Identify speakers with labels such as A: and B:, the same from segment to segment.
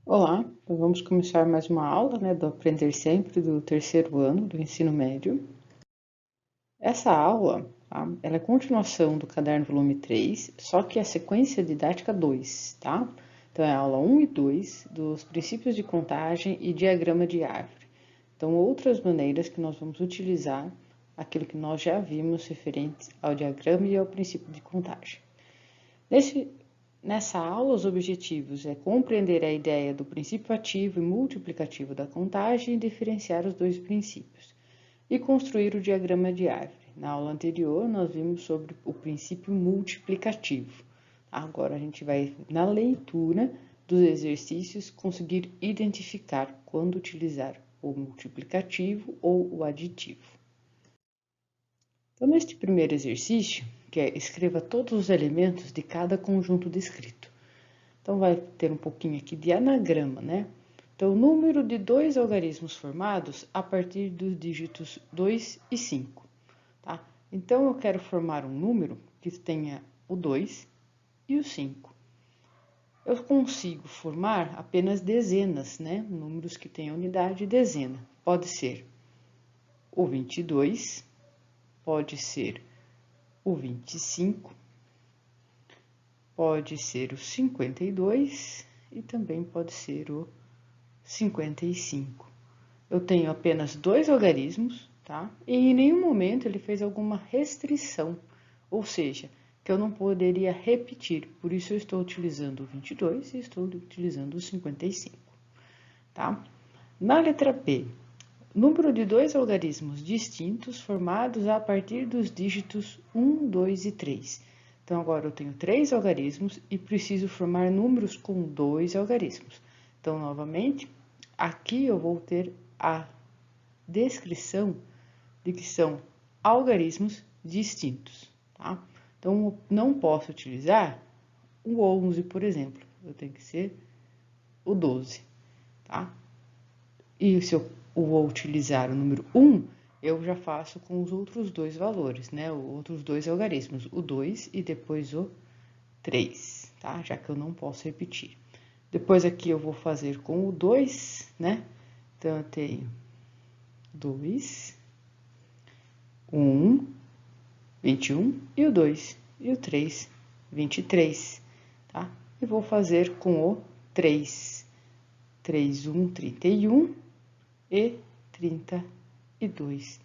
A: Olá, então vamos começar mais uma aula, do Aprender Sempre do terceiro ano do ensino médio. Essa aula, tá? Ela é continuação do caderno volume 3, só que é a sequência didática 2, tá? Então é a aula 1 e 2 dos princípios de contagem e diagrama de árvore. Então, outras maneiras que nós vamos utilizar aquilo que nós já vimos referente ao diagrama e ao princípio de contagem. Nessa aula, os objetivos é compreender a ideia do princípio ativo e multiplicativo da contagem e diferenciar os dois princípios, e construir o diagrama de árvore. Na aula anterior, nós vimos sobre o princípio multiplicativo. Agora, a gente vai, na leitura dos exercícios, conseguir identificar quando utilizar o multiplicativo ou o aditivo. Então, neste primeiro exercício, que é escreva todos os elementos de cada conjunto descrito. Então, vai ter um pouquinho aqui de anagrama, né? Então, o número de dois algarismos formados a partir dos dígitos 2 e 5, tá? Então, eu quero formar um número que tenha o 2 e o 5. Eu consigo formar apenas dezenas, né? Números que tenham unidade dezena. Pode ser o 22, pode ser o 25, pode ser o 52 e também pode ser o 55. Eu tenho apenas dois algarismos, tá? E em nenhum momento ele fez alguma restrição, ou seja, que eu não poderia repetir. Por isso eu estou utilizando o 22 e estou utilizando o 55, tá? Na letra B, número de dois algarismos distintos formados a partir dos dígitos 1, 2 e 3. Então, agora eu tenho três algarismos e preciso formar números com dois algarismos. Então, novamente, aqui eu vou ter a descrição de que são algarismos distintos, tá? Então, eu não posso utilizar o 11, por exemplo. Eu tenho que ser o 12, tá? E se eu vou utilizar o número 1, eu já faço com os outros dois valores, né? Os outros dois algarismos, o 2 e depois o 3, tá? Já que eu não posso repetir. Depois aqui eu vou fazer com o 2, né? Então, eu tenho 2, 1, 21 e o 2. E o 3, 23, tá? E vou fazer com o 3. 3, 1, 31 e 32,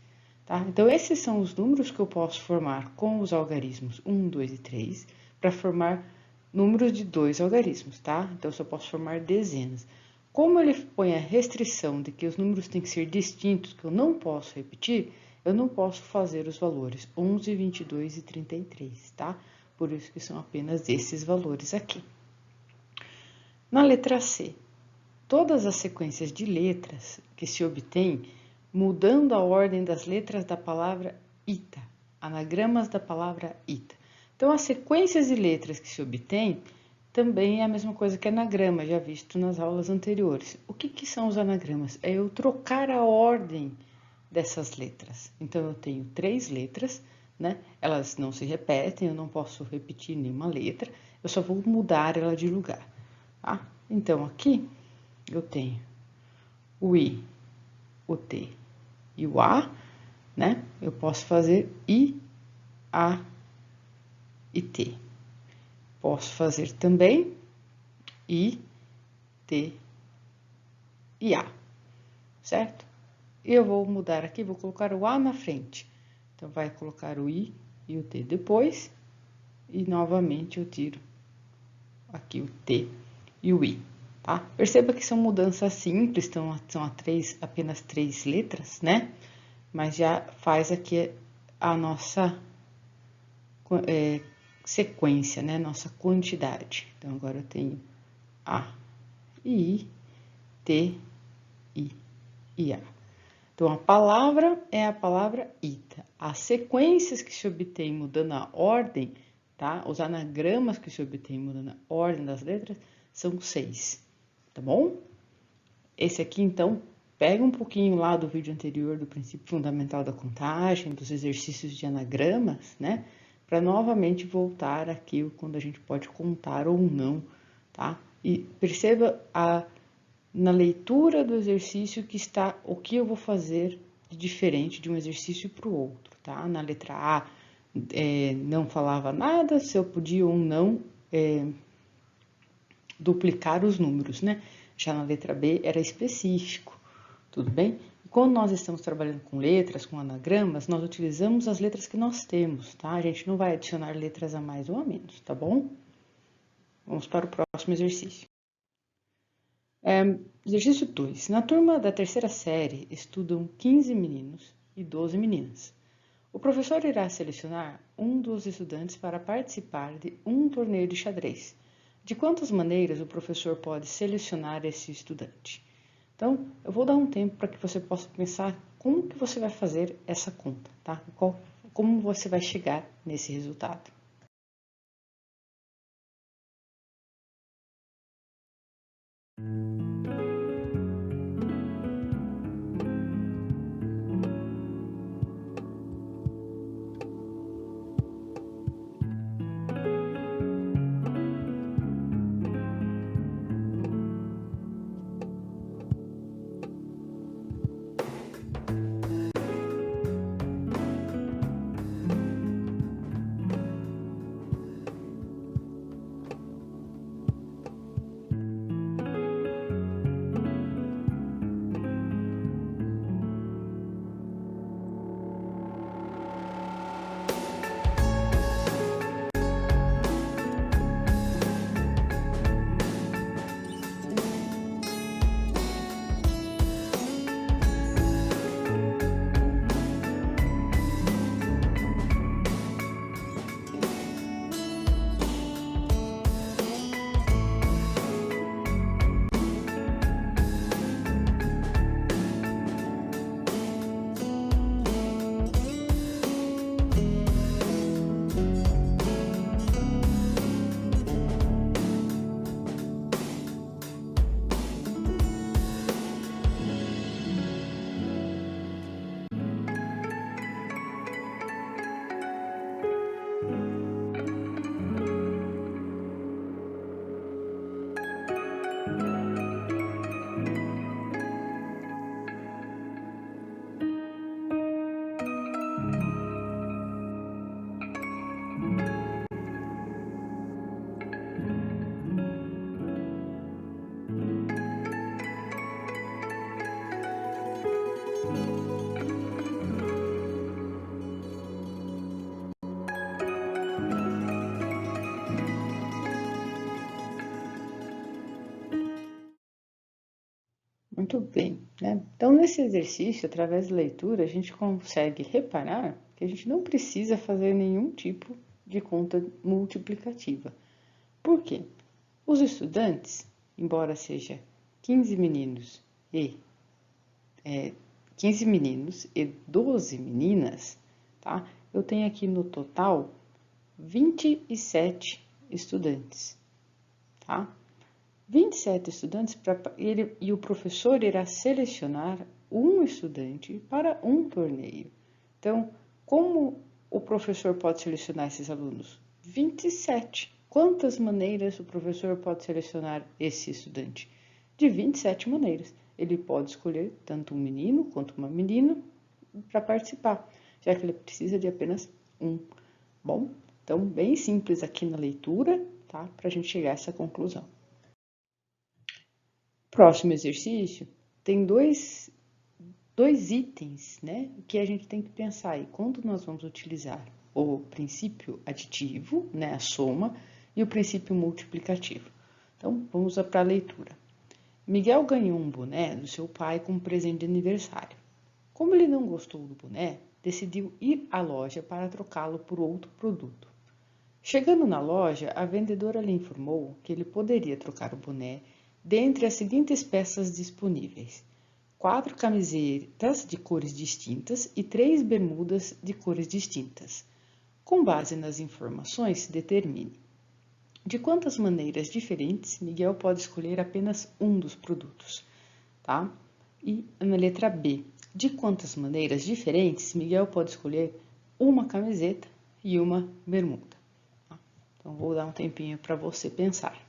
A: tá? Então, esses são os números que eu posso formar com os algarismos 1, 2 e 3, para formar números de dois algarismos, tá? Então, eu só posso formar dezenas. Como ele põe a restrição de que os números têm que ser distintos, que eu não posso repetir, eu não posso fazer os valores 11, 22 e 33, tá? Por isso que são apenas esses valores aqui. Na letra C, todas as sequências de letras que se obtêm mudando a ordem das letras da palavra ita, anagramas da palavra ita. Então, as sequências de letras que se obtêm também é a mesma coisa que anagrama, já visto nas aulas anteriores. O que são os anagramas? É eu trocar a ordem dessas letras. Então, eu tenho três letras, né? Elas não se repetem, eu não posso repetir nenhuma letra, eu só vou mudar ela de lugar, tá? Então, aqui eu tenho o I, o T e o A, né? Eu posso fazer I, A e T. Posso fazer também I, T e A, certo? E eu vou mudar aqui, vou colocar o A na frente. Então, vai colocar o I e o T depois. E, novamente, eu tiro aqui o T e o I, tá? Perceba que são mudanças simples, são apenas três letras, né? Mas já faz aqui a nossa sequência, né? Nossa quantidade. Então, agora eu tenho A, I, T, I e A. Então, a palavra é a palavra ita. As sequências que se obtêm mudando a ordem, tá? Os anagramas que se obtêm mudando a ordem das letras são 6, tá bom? Esse aqui, então, pega um pouquinho lá do vídeo anterior do princípio fundamental da contagem, dos exercícios de anagramas, né? Para novamente voltar aqui quando a gente pode contar ou não, tá? E perceba na leitura do exercício que está o que eu vou fazer de diferente de um exercício para o outro, tá? Na letra A, não falava nada se eu podia ou não duplicar os números, né? Já na letra B era específico, tudo bem? E quando nós estamos trabalhando com letras, com anagramas, nós utilizamos as letras que nós temos, tá? A gente não vai adicionar letras a mais ou a menos, tá bom? Vamos para o próximo exercício. Exercício 2. Na turma da terceira série estudam 15 meninos e 12 meninas. O professor irá selecionar um dos estudantes para participar de um torneio de xadrez. De quantas maneiras o professor pode selecionar esse estudante? Então, eu vou dar um tempo para que você possa pensar como que você vai fazer essa conta, tá? Como você vai chegar nesse resultado. Muito bem, né? Então, nesse exercício, através da leitura, a gente consegue reparar que a gente não precisa fazer nenhum tipo de conta multiplicativa. Por quê? Os estudantes, embora seja 15 meninos e 15 meninos e 12 meninas, tá? Eu tenho aqui no total 27 estudantes, tá? 27 estudantes e o professor irá selecionar um estudante para um torneio. Então, como o professor pode selecionar esses alunos? 27. Quantas maneiras o professor pode selecionar esse estudante? De 27 maneiras. Ele pode escolher tanto um menino quanto uma menina para participar, já que ele precisa de apenas um. Bom, então, bem simples aqui na leitura, tá? Para a gente chegar a essa conclusão. Próximo exercício tem dois itens, né, que a gente tem que pensar aí. Quando nós vamos utilizar o princípio aditivo, né, a soma, e o princípio multiplicativo. Então, vamos para a leitura. Miguel ganhou um boné do seu pai como presente de aniversário. Como ele não gostou do boné, decidiu ir à loja para trocá-lo por outro produto. Chegando na loja, a vendedora lhe informou que ele poderia trocar o boné dentre as seguintes peças disponíveis: 4 camisetas de cores distintas e 3 bermudas de cores distintas. Com base nas informações, determine de quantas maneiras diferentes Miguel pode escolher apenas um dos produtos, tá? E na letra B, de quantas maneiras diferentes Miguel pode escolher uma camiseta e uma bermuda. Tá? Então, vou dar um tempinho para você pensar.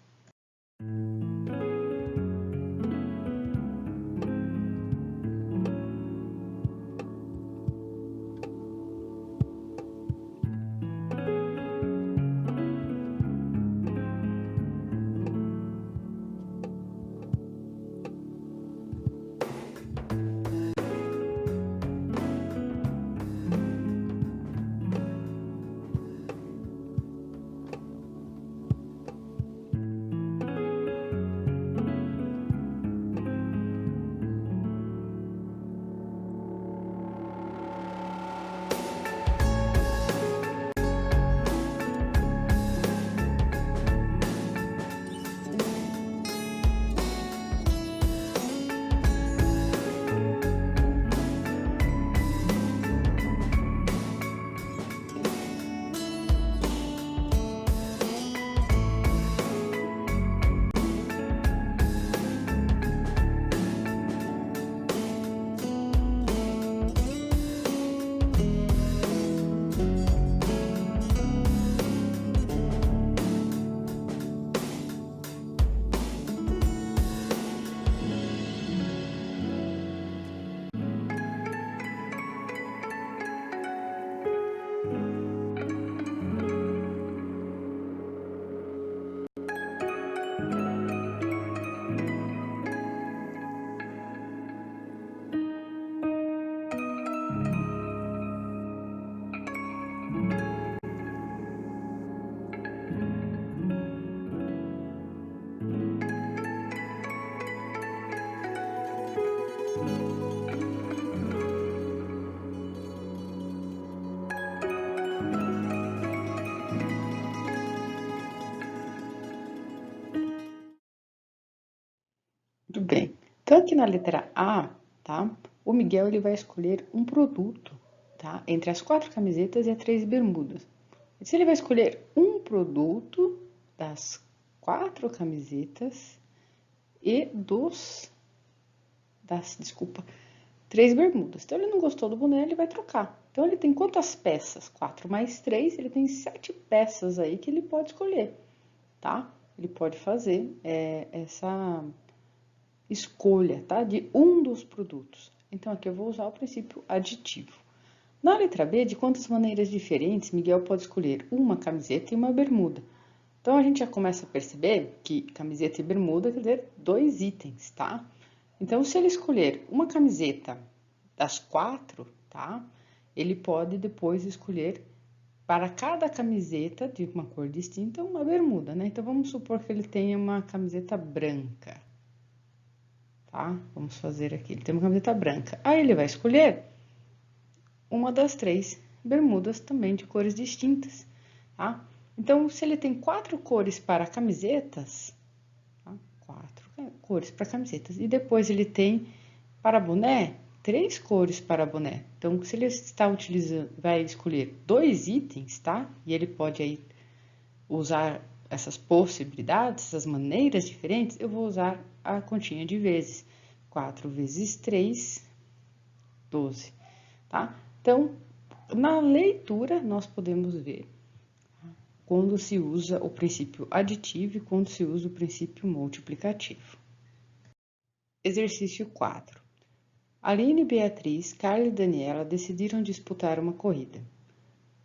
A: Muito bem. Então, aqui na letra A, tá? O Miguel, ele vai escolher um produto, tá? Entre as 4 camisetas e as 3 bermudas. E se ele vai escolher um produto das 4 camisetas e desculpa, 3 bermudas. Então, ele não gostou do boné, ele vai trocar. Então, ele tem quantas peças? 4 mais 3, ele tem 7 peças aí que ele pode escolher, tá? Ele pode fazer essa escolha, tá? De um dos produtos. Então, aqui eu vou usar o princípio aditivo. Na letra B, de quantas maneiras diferentes Miguel pode escolher uma camiseta e uma bermuda? Então, a gente já começa a perceber que camiseta e bermuda quer dizer 2 itens, tá? Então, se ele escolher uma camiseta das 4, tá? Ele pode depois escolher para cada camiseta de uma cor distinta uma bermuda, né? Então, vamos supor que ele tenha uma camiseta branca, tá? Vamos fazer aqui, ele tem uma camiseta branca. Aí ele vai escolher uma das 3 bermudas também de cores distintas, tá? Então, se ele tem 4 cores para camisetas, tá? 4 cores para camisetas, e depois ele tem para boné, 3 cores para boné. Então, se ele está utilizando, vai escolher 2 itens, tá? E ele pode aí usar essas possibilidades, essas maneiras diferentes, eu vou usar a continha de vezes. 4 vezes 3, 12, tá? Então, na leitura, nós podemos ver quando se usa o princípio aditivo e quando se usa o princípio multiplicativo. Exercício 4. Aline, Beatriz, Carla e Daniela decidiram disputar uma corrida.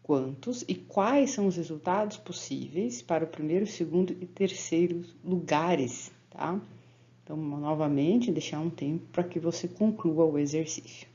A: Quantos e quais são os resultados possíveis para o primeiro, segundo e terceiro lugares, tá? Então, novamente, deixar um tempo para que você conclua o exercício.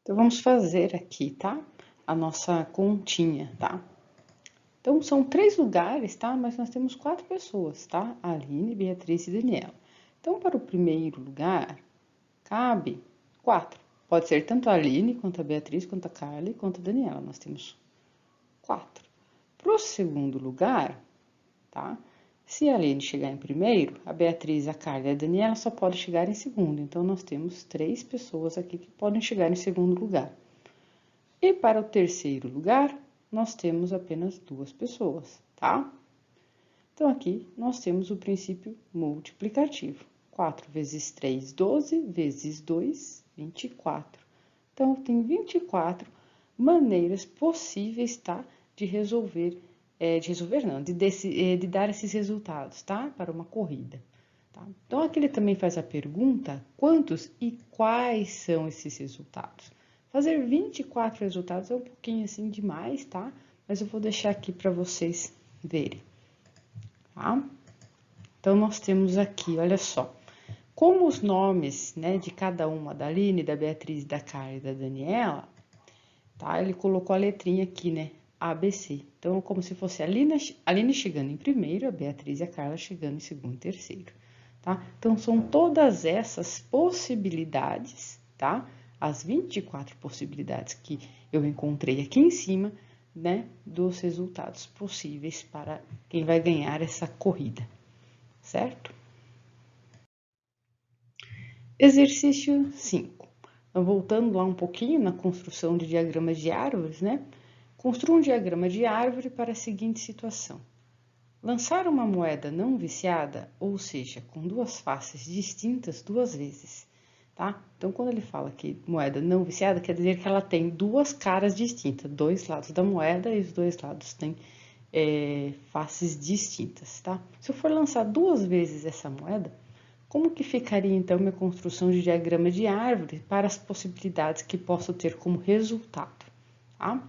A: Então, vamos fazer aqui, tá? A nossa continha, tá? Então, são 3 lugares, tá? Mas nós temos 4 pessoas, tá? Aline, Beatriz e Daniela. Então, para o primeiro lugar, cabe 4. Pode ser tanto a Aline, quanto a Beatriz, quanto a Carly, quanto a Daniela. Nós temos 4. Para o segundo lugar, tá? Se a Aline chegar em primeiro, a Beatriz, a Carla e a Daniela só podem chegar em segundo. Então, nós temos 3 pessoas aqui que podem chegar em segundo lugar. E para o terceiro lugar, nós temos apenas 2 pessoas, tá? Então, aqui nós temos o princípio multiplicativo. 4 vezes 3, 12, vezes 2, 24. Então, tem 24 maneiras possíveis, tá? De resolver de resolver não, de dar esses resultados, tá? Para uma corrida. Tá? Então, aqui ele também faz a pergunta, quantos e quais são esses resultados? Fazer 24 resultados é um pouquinho assim demais, tá? Mas eu vou deixar aqui para vocês verem, tá? Então, nós temos aqui, olha só, como os nomes, né, de cada uma, da Aline, da Beatriz, da Carla e da Daniela, tá? Ele colocou a letrinha aqui, né? ABC. Então, como se fosse a Aline chegando em primeiro, a Beatriz e a Carla chegando em segundo e terceiro, tá? Então, são todas essas possibilidades, tá? As 24 possibilidades que eu encontrei aqui em cima, né? Dos resultados possíveis para quem vai ganhar essa corrida, certo? Exercício 5. Então, voltando lá um pouquinho na construção de diagramas de árvores, né? Construa um diagrama de árvore para a seguinte situação. Lançar uma moeda não viciada, ou seja, com duas faces distintas duas vezes, tá? Então, quando ele fala que moeda não viciada, quer dizer que ela tem duas caras distintas, dois lados da moeda e os dois lados têm faces distintas, tá? Se eu for lançar duas vezes essa moeda, como que ficaria então minha construção de diagrama de árvore para as possibilidades que posso ter como resultado, tá?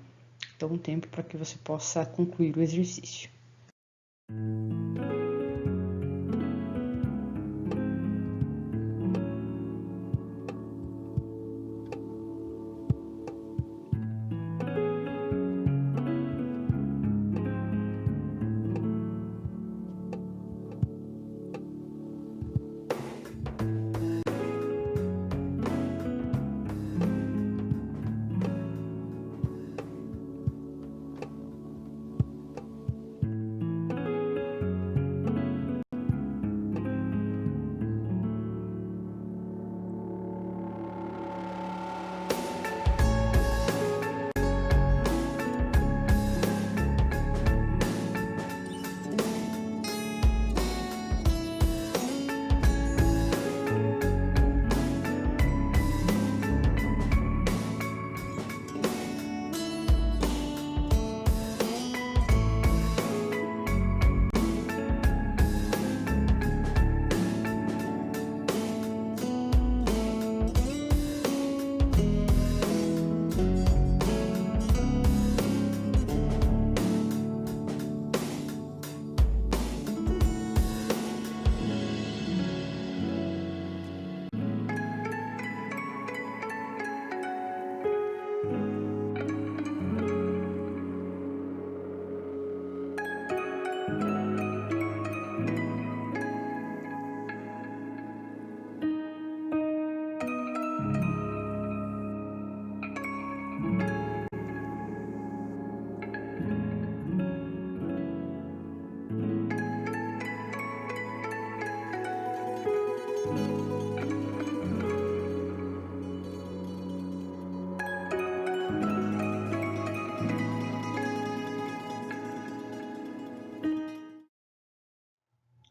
A: Então, um tempo para que você possa concluir o exercício.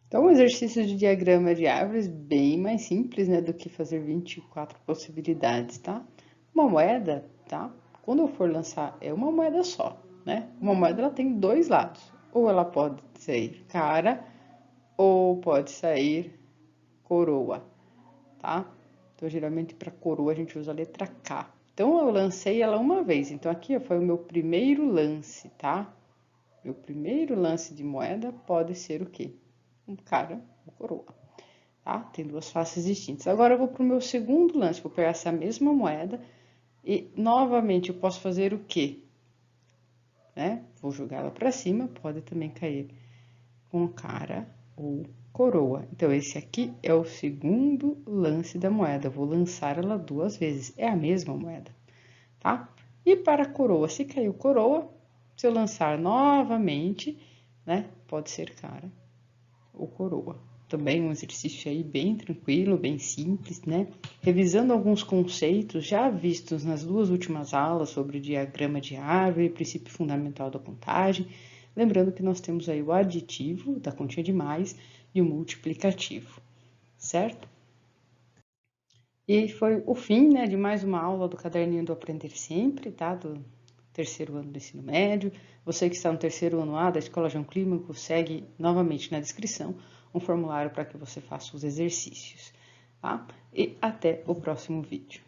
A: Então, o exercício de diagrama de árvores bem mais simples, né, do que fazer 24 possibilidades, tá? Uma moeda, tá? Quando eu for lançar, é uma moeda só, né? Uma moeda, ela tem dois lados. Ou ela pode sair cara, ou pode sair coroa, tá? Então, geralmente, para coroa, a gente usa a letra K. Então, eu lancei ela uma vez. Então, aqui foi o meu primeiro lance, tá? Meu primeiro lance de moeda pode ser o quê? Um cara ou coroa, tá? Tem duas faces distintas. Agora eu vou para o meu segundo lance, vou pegar essa mesma moeda e novamente eu posso fazer o quê? Né? Vou jogar ela para cima, pode também cair com cara ou coroa. Então, esse aqui é o segundo lance da moeda, vou lançar ela duas vezes, é a mesma moeda, tá? E para a coroa, se caiu coroa, se eu lançar novamente, né? Pode ser cara ou coroa. Também um exercício aí bem tranquilo, bem simples, né? Revisando alguns conceitos já vistos nas duas últimas aulas sobre o diagrama de árvore, princípio fundamental da contagem. Lembrando que nós temos aí o aditivo da continha de mais e o multiplicativo, certo? E foi o fim, né, de mais uma aula do Caderninho do Aprender Sempre, tá? Do terceiro ano do ensino médio. Você que está no terceiro ano A da Escola João Clímaco, segue novamente na descrição um formulário para que você faça os exercícios, tá? E até o próximo vídeo.